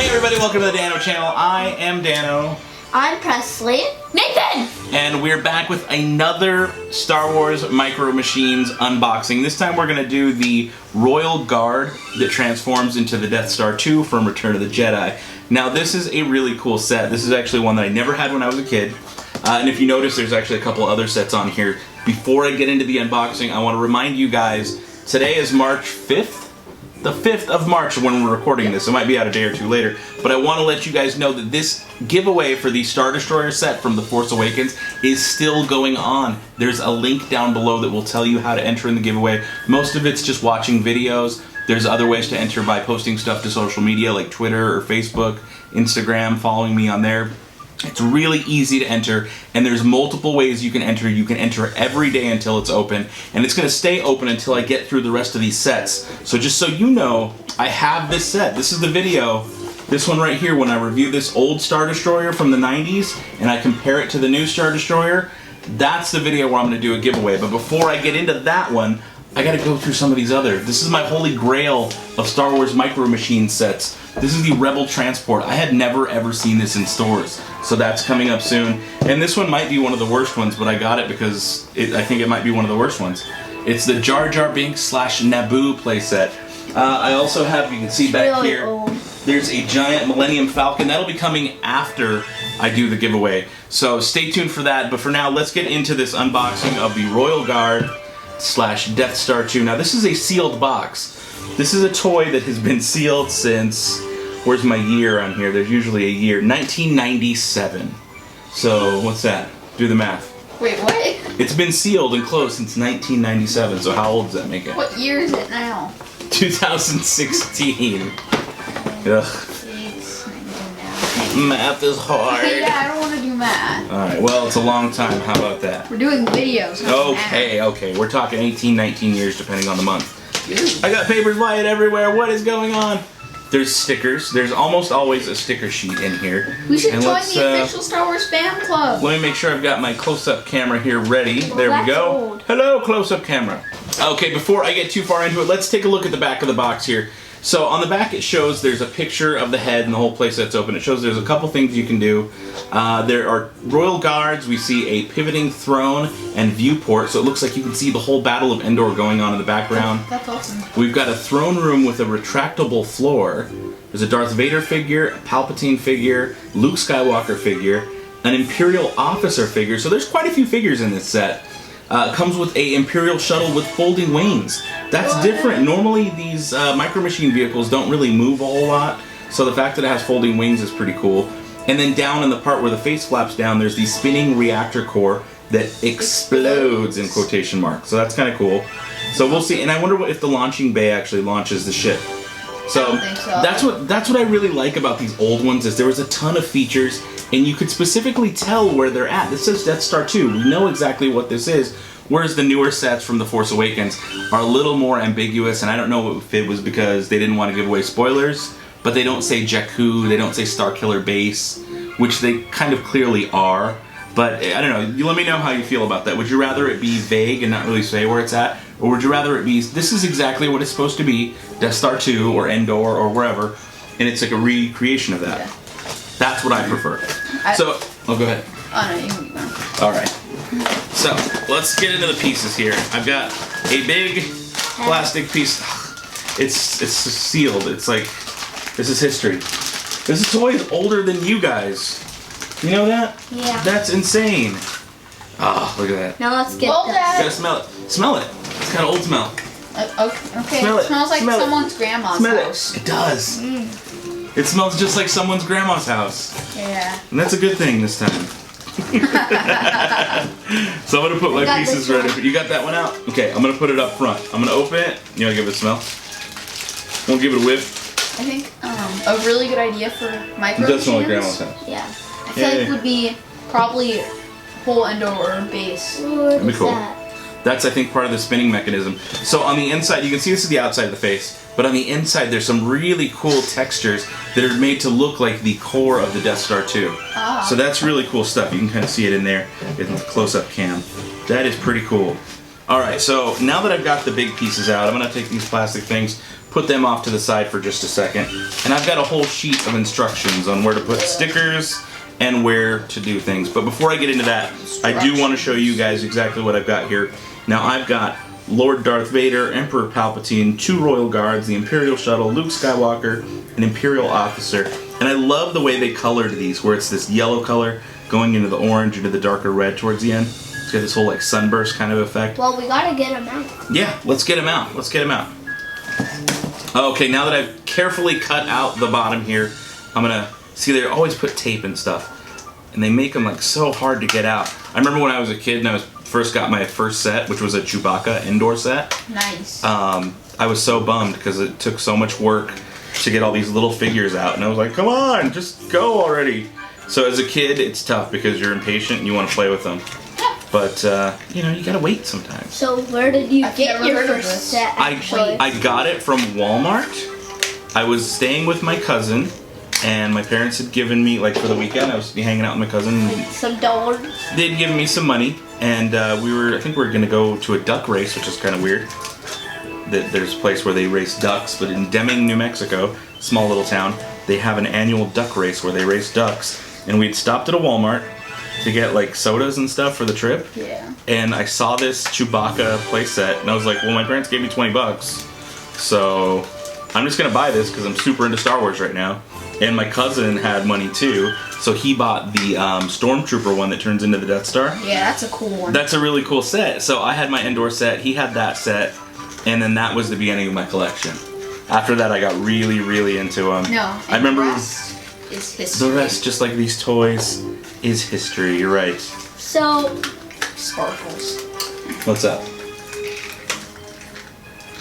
everybody, welcome to the Dano channel. I am Dano. I'm Presley. Nathan! And we're back with another Star Wars Micro Machines unboxing. This time we're going to do the Royal Guard that transforms into the Death Star 2 from Return of the Jedi. Now this is a really cool set. This is actually one that I never had when I was a kid. And if you notice, there's actually a couple other sets on here. Before I get into the unboxing, I want to remind you guys, today is March 5th. The 5th of March when we're recording this. It might be out a day or two later. But I want to let you guys know that this giveaway for the Star Destroyer set from The Force Awakens is still going on. There's a link down below that will tell you how to enter in the giveaway. Most of it's just watching videos. There's other ways to enter by posting stuff to social media like Twitter or Facebook, Instagram, following me on there. It's really easy to enter, and there's multiple ways you can enter. You can enter every day until it's open, and it's going to stay open until I get through the rest of these sets. So just so you know, I have this set. This is the video, this one right here, when I review this old Star Destroyer from the 90s, and I compare it to the new Star Destroyer. That's the video where I'm going to do a giveaway. But before I get into that one, I gotta go through some of these other. This is my holy grail of Star Wars Micro Machine sets. This is the Rebel Transport. I had never ever seen this in stores, so that's coming up soon. And this one might be one of the worst ones, but I got it because I think it might be one of the worst ones. It's the Jar Jar Binks / Naboo playset. I also have, you can see back here, there's a giant Millennium Falcon. That'll be coming after I do the giveaway. So stay tuned for that, but for now, let's get into this unboxing of the Royal Guard / Death Star 2. Now this is a sealed box. This is a toy that has been sealed since, where's my year on here? There's usually a year, 1997. So what's that? Do the math. Wait, what? It's been sealed and closed since 1997, so how old does that make it? What year is it now? 2016. Ugh. Math is hard. Yeah, I don't want to do math. Alright, well, it's a long time. How about that? We're doing videos. Okay. We're talking 18, 19 years depending on the month. I got papers lying everywhere. What is going on? There's stickers. There's almost always a sticker sheet in here. We should join the official Star Wars fan club. Let me make sure I've got my close-up camera here ready. There we go. Old. Hello, close-up camera. Okay, before I get too far into it, let's take a look at the back of the box here. So on the back it shows there's a picture of the head and the whole playset's open. It shows there's a couple things you can do. There are Royal Guards. We see a pivoting throne and viewport, so it looks like you can see the whole Battle of Endor going on in the background. That's awesome. We've got a throne room with a retractable floor. There's a Darth Vader figure, a Palpatine figure, Luke Skywalker figure, an Imperial officer figure. So there's quite a few figures in this set. Comes with a Imperial Shuttle with folding wings. That's different. Normally these Micro Machine vehicles don't really move a whole lot, so the fact that it has folding wings is pretty cool. And then down in the part where the face flaps down, there's the spinning reactor core that explodes in quotation marks. So that's kind of cool. So we'll see. And I wonder if the launching bay actually launches the ship. So, I don't think so. that's what I really like about these old ones, is there was a ton of features and you could specifically tell where they're at. This says Death Star 2. We know exactly what this is, whereas the newer sets from The Force Awakens are a little more ambiguous, and I don't know if it was because they didn't want to give away spoilers, but they don't say Jakku, they don't say Starkiller Base, which they kind of clearly are. But I don't know, you let me know how you feel about that. Would you rather it be vague and not really say where it's at? Or would you rather it be, this is exactly what it's supposed to be, Death Star 2 or Endor or wherever, and it's like a recreation of that? Yeah. That's what I prefer. Go ahead. Oh, no, you can go. Alright. So, let's get into the pieces here. I've got a big plastic piece. It's sealed. It's like, this is history. This toy is older than you guys. You know that? Yeah. That's insane. Oh, look at that. Now let's get Well, this. Dad. You gotta smell it. Smell it. It's got old smell. Okay. Smell It smells like Smell someone's grandma's Smell house. it. It does. It smells just like someone's grandma's house. Yeah. And that's a good thing this time. So I'm gonna put my pieces ready. You got that one out? Okay, I'm gonna put it up front. I'm gonna open it. You wanna give it a smell? Wanna give it a whiff? I think a really good idea for micro It does smell like machines, grandma's house. Yeah. I feel like would be probably whole Endor or base. Ooh, That'd be what's cool. that? That's, I think, part of the spinning mechanism. So on the inside, you can see this is the outside of the face, but on the inside there's some really cool textures that are made to look like the core of the Death Star 2. Ah. So that's really cool stuff. You can kind of see it in there in the close-up cam. That is pretty cool. Alright, so now that I've got the big pieces out, I'm going to take these plastic things, put put them off to the side for just a second. And I've got a whole sheet of instructions on where to put stickers and where to do things. But before I get into that, I do want to show you guys exactly what I've got here. Now I've got Lord Darth Vader, Emperor Palpatine, 2 Royal Guards, the Imperial Shuttle, Luke Skywalker, an Imperial Officer. And I love the way they colored these, where it's this yellow color going into the orange, into the darker red towards the end. It's got this whole like sunburst kind of effect. Well, we gotta get them out. Yeah, let's get them out. Let's get them out. Okay, now that I've carefully cut out the bottom here, I'm gonna see they always put tape and stuff, and they make them like so hard to get out. I remember when I was a kid and I first got my first set, which was a Chewbacca indoor set. Nice. I was so bummed because it took so much work to get all these little figures out, and I was like, come on, just go already. So as a kid, it's tough because you're impatient and you want to play with them. But, you know, you gotta wait sometimes. So where did you get your first set, actually? I got it from Walmart. I was staying with my cousin, and my parents had given me, like, for the weekend, I was hanging out with my cousin. Some dollars? They'd given me some money, and I think we were gonna go to a duck race, which is kind of weird. There's a place where they race ducks, but in Deming, New Mexico, small little town, they have an annual duck race where they race ducks. And we'd stopped at a Walmart to get like sodas and stuff for the trip. Yeah. And I saw this Chewbacca playset, and I was like, well, my parents gave me $20, so I'm just gonna buy this because I'm super into Star Wars right now. And my cousin had money too, so he bought the Stormtrooper one that turns into the Death Star. Yeah, that's a cool one. That's a really cool set. So I had my indoor set, he had that set, and then that was the beginning of my collection. After that, I got really, really into them. No, I remember. The rest is history. The rest, just like these toys, is history. You're right. So, sparkles. What's up?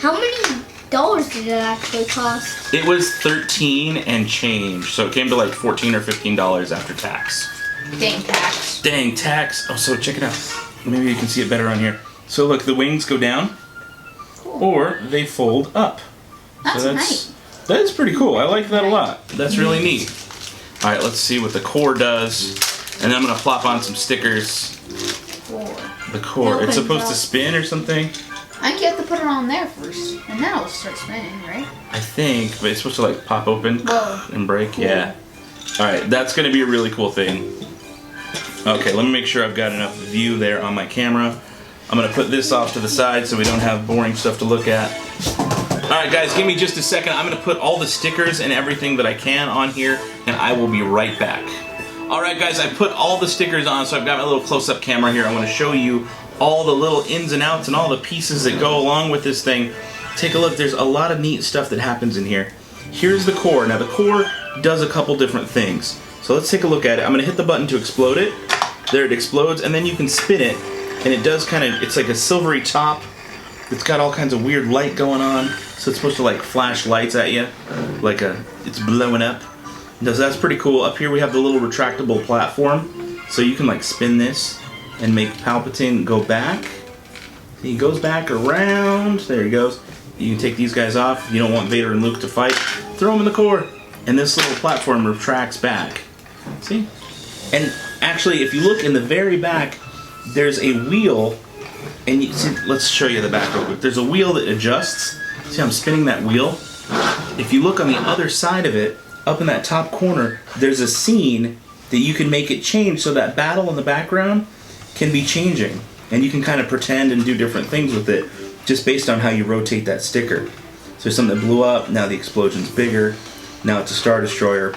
How many dollars did it actually cost? It was 13 and change, so it came to like $14 or $15 after tax. Dang tax. Dang tax. Oh, so check it out. Maybe you can see it better on here. So look, the wings go down, Cool. or they fold up. That's So nice. That is pretty cool. I like that a lot. That's really neat. All right, let's see what the core does. And then I'm gonna plop on some stickers. The core. It's supposed to spin or something? I think you have to put it on there first, and then it'll start spinning, right? I think, but it's supposed to like pop open Whoa. and break. Cool. Yeah. All right, that's gonna be a really cool thing. Okay, let me make sure I've got enough view there on my camera. I'm gonna put this off to the side so we don't have boring stuff to look at. All right, guys, give me just a second. I'm gonna put all the stickers and everything that I can on here, and I will be right back. All right, guys, I put all the stickers on, so I've got my little close-up camera here. I want to show you all the little ins and outs and all the pieces that go along with this thing. Take a look. There's a lot of neat stuff that happens in here. Here's the core. Now, the core does a couple different things. So let's take a look at it. I'm going to hit the button to explode it. There it explodes, and then you can spin it, and it does kind of, it's like a silvery top. It's got all kinds of weird light going on, so it's supposed to like flash lights at you, like it's blowing up. So that's pretty cool. Up here we have the little retractable platform, so you can like spin this and make Palpatine go back. He goes back around. There he goes. You can take these guys off. If you don't want Vader and Luke to fight, throw them in the core, and this little platform retracts back. See? And actually, if you look in the very back, there's a wheel. And you see, let's show you the back real quick. There's a wheel that adjusts. See how I'm spinning that wheel? If you look on the other side of it, up in that top corner, there's a scene that you can make it change so that battle in the background can be changing. And you can kind of pretend and do different things with it just based on how you rotate that sticker. So there's something that blew up, now the explosion's bigger, now it's a Star Destroyer.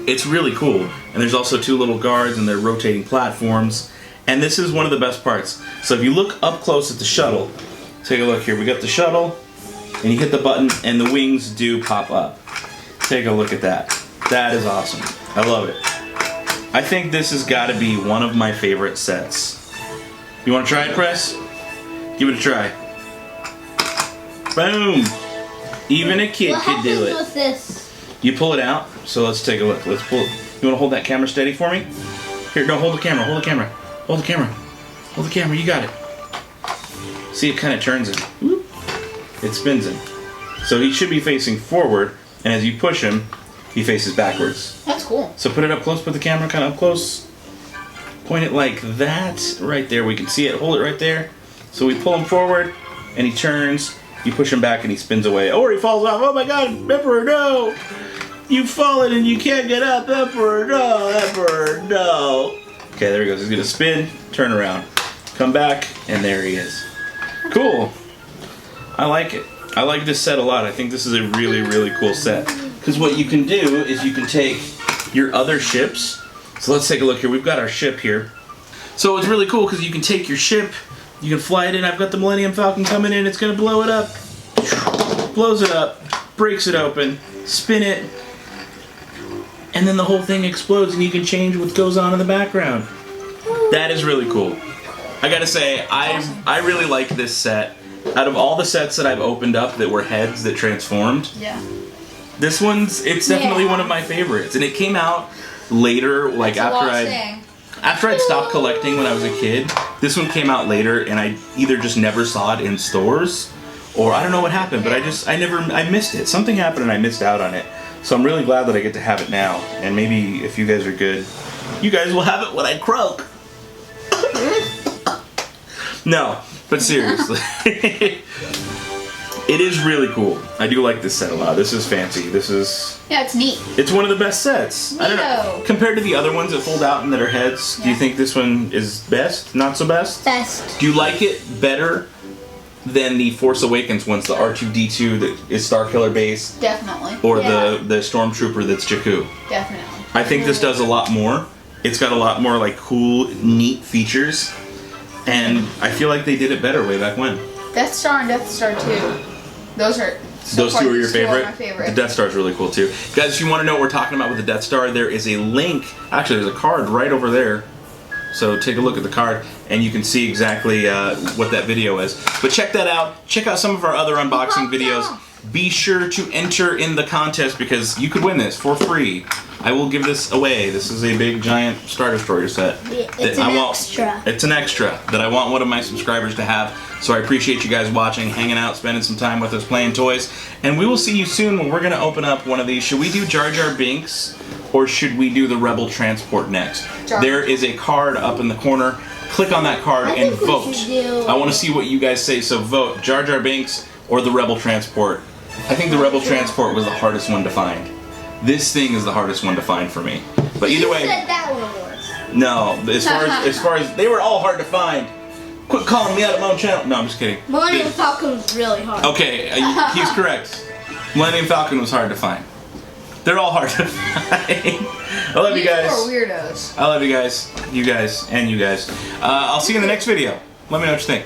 It's really cool. And there's also 2 little guards and they're rotating platforms. And this is one of the best parts. So if you look up close at the shuttle, take a look here. We got the shuttle, and you hit the button, and the wings do pop up. Take a look at that. That is awesome. I love it. I think this has got to be one of my favorite sets. You want to try it, Press? Give it a try. Boom! Even a kid could do it. What happens with this? You pull it out. So let's take a look. Let's pull it. You want to hold that camera steady for me? Here, no, hold the camera. Hold the camera. Hold the camera. Hold the camera. You got it. See, it kind of turns it. Whoop. It spins him. So he should be facing forward, and as you push him, he faces backwards. That's cool. So put it up close. Put the camera kind of up close. Point it like that. Right there. We can see it. Hold it right there. So we pull him forward, and he turns, You push him back and he spins away. Or he falls off. Oh my god, Emperor, no! You've fallen and you can't get up, Emperor, no, Emperor, no. Okay, there he goes. He's gonna spin, turn around, come back, and there he is. Cool. I like it. I like this set a lot. I think this is a really, really cool set. Because what you can do is you can take your other ships. So let's take a look here. We've got our ship here. So it's really cool because you can take your ship, you can fly it in. I've got the Millennium Falcon coming in. It's going to blow it up. Blows it up, breaks it open, spin it, and then the whole thing explodes and you can change what goes on in the background. That is really cool. I gotta say, I really like this set. Out of all the sets that I've opened up that were heads that transformed, Yeah. this it's definitely one of my favorites. And it came out later, like after I'd stopped collecting when I was a kid. This one came out later and I either just never saw it in stores, or I don't know what happened, but I missed it. Something happened and I missed out on it. So I'm really glad that I get to have it now. And maybe if you guys are good, you guys will have it when I croak. No, but seriously. It is really cool. I do like this set a lot. This is fancy. This is... Yeah, it's neat. It's one of the best sets. I don't know. Compared to the other ones that fold out and that are heads, do you think this one is best? Not so best? Best. Do you like it better than the Force Awakens ones, the R2-D2 that is Starkiller base? Definitely. Or the Stormtrooper that's Jakku? Definitely. I think this does a lot more. It's got a lot more like cool, neat features. And I feel like they did it better way back when. Death Star and Death Star 2. Those two are your favorite? My favorite. The Death Star is really cool too. Guys, if you want to know what we're talking about with the Death Star, there is a link. Actually, there's a card right over there. So take a look at the card and you can see exactly what that video is. But check that out. Check out some of our other unboxing videos. Be sure to enter in the contest because you could win this for free. I will give this away. This is a big, giant Star Destroyer set. It's an extra. It's an extra that I want one of my subscribers to have. So I appreciate you guys watching, hanging out, spending some time with us, playing toys. And we will see you soon when we're going to open up one of these. Should we do Jar Jar Binks or should we do the Rebel Transport next? There is a card up in the corner. Click on that card and vote. I want to see what you guys say. So vote Jar Jar Binks or the Rebel Transport. I think the Rebel Transport was the hardest one to find. This thing is the hardest one to find for me. But either way, You said that one was. no. As far as they were all hard to find. Quit calling me out of my own channel. No, I'm just kidding. Millennium Falcon was really hard. Okay, he's correct. Millennium Falcon was hard to find. They're all hard to find. I love you guys. These are weirdos. I love you guys. You guys and you guys. I'll see you in the next video. Let me know what you think.